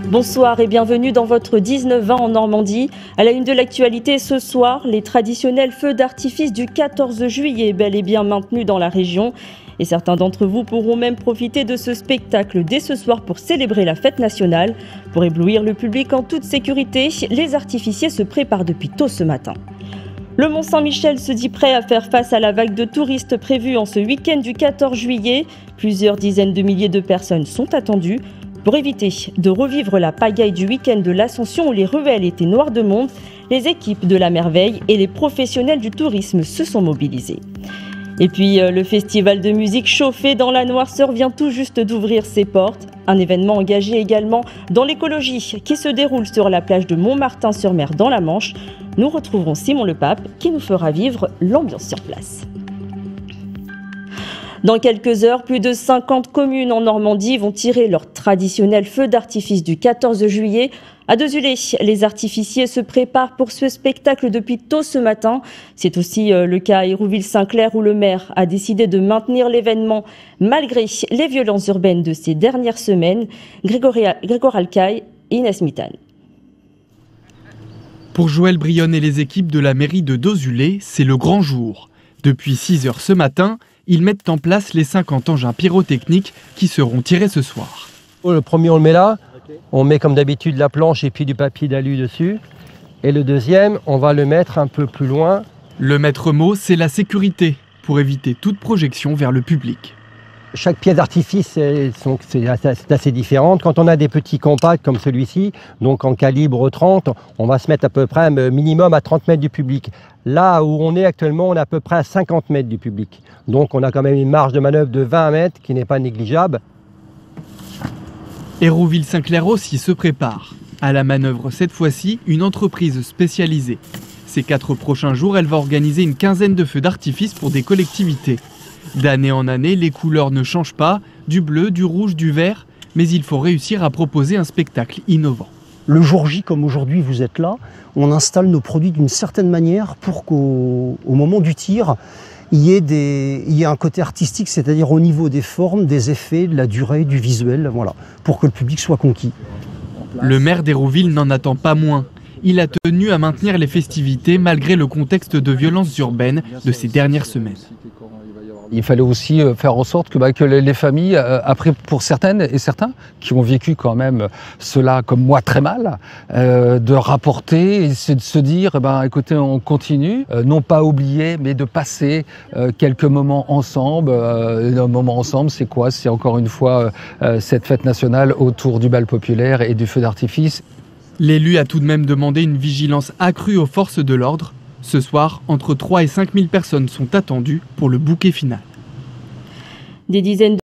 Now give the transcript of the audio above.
Bonsoir et bienvenue dans votre 19-20 en Normandie. À la une de l'actualité ce soir, les traditionnels feux d'artifice du 14 juillet bel et bien maintenus dans la région. Et certains d'entre vous pourront même profiter de ce spectacle dès ce soir pour célébrer la fête nationale. Pour éblouir le public en toute sécurité, les artificiers se préparent depuis tôt ce matin. Le Mont-Saint-Michel se dit prêt à faire face à la vague de touristes prévue en ce week-end du 14 juillet. Plusieurs dizaines de milliers de personnes sont attendues. Pour éviter de revivre la pagaille du week-end de l'Ascension où les ruelles étaient noires de monde, les équipes de la Merveille et les professionnels du tourisme se sont mobilisés. Et puis le festival de musique Chauffé dans la Noirceur vient tout juste d'ouvrir ses portes. Un événement engagé également dans l'écologie qui se déroule sur la plage de Montmartin-sur-Mer dans la Manche. Nous retrouverons Simon Lepape qui nous fera vivre l'ambiance sur place. Dans quelques heures, plus de 50 communes en Normandie vont tirer leur traditionnel feu d'artifice du 14 juillet. À Dezulé, les artificiers se préparent pour ce spectacle depuis tôt ce matin. C'est aussi le cas à Hérouville-Saint-Clair où le maire a décidé de maintenir l'événement malgré les violences urbaines de ces dernières semaines. Grégoire Alcaille et Inès Mitane. Pour Joël Brionne et les équipes de la mairie de Dozulé, c'est le grand jour. Depuis 6 heures ce matin, ils mettent en place les 50 engins pyrotechniques qui seront tirés ce soir. Le premier, on le met là. On met comme d'habitude la planche et puis du papier d'alu dessus. Et le deuxième, on va le mettre un peu plus loin. Le maître mot, c'est la sécurité, pour éviter toute projection vers le public. Chaque pièce d'artifice c'est assez différente. Quand on a des petits compacts comme celui-ci, donc en calibre 30, on va se mettre à peu près minimum à 30 mètres du public. Là où on est actuellement, on est à peu près à 50 mètres du public. Donc on a quand même une marge de manœuvre de 20 mètres qui n'est pas négligeable. Hérouville-Saint-Clair aussi se prépare. À la manœuvre cette fois-ci, une entreprise spécialisée. Ces 4 prochains jours, elle va organiser une quinzaine de feux d'artifice pour des collectivités. D'année en année, les couleurs ne changent pas, du bleu, du rouge, du vert, mais il faut réussir à proposer un spectacle innovant. Le jour J, comme aujourd'hui vous êtes là, on installe nos produits d'une certaine manière pour qu'au moment du tir, il y ait un côté artistique, c'est-à-dire au niveau des formes, des effets, de la durée, du visuel, voilà, pour que le public soit conquis. Le maire d'Hérouville n'en attend pas moins. Il a tenu à maintenir les festivités malgré le contexte de violences urbaines de ces dernières semaines. Il fallait aussi faire en sorte que les familles, après pour certaines et certains qui ont vécu quand même cela comme moi très mal, de rapporter et de se dire, écoutez, on continue, non pas oublier, mais de passer quelques moments ensemble. Un moment ensemble, c'est quoi? C'est encore une fois cette fête nationale autour du bal populaire et du feu d'artifice. L'élu a tout de même demandé une vigilance accrue aux forces de l'ordre. Ce soir, entre 3 et 5 000 personnes sont attendues pour le bouquet final. Des dizaines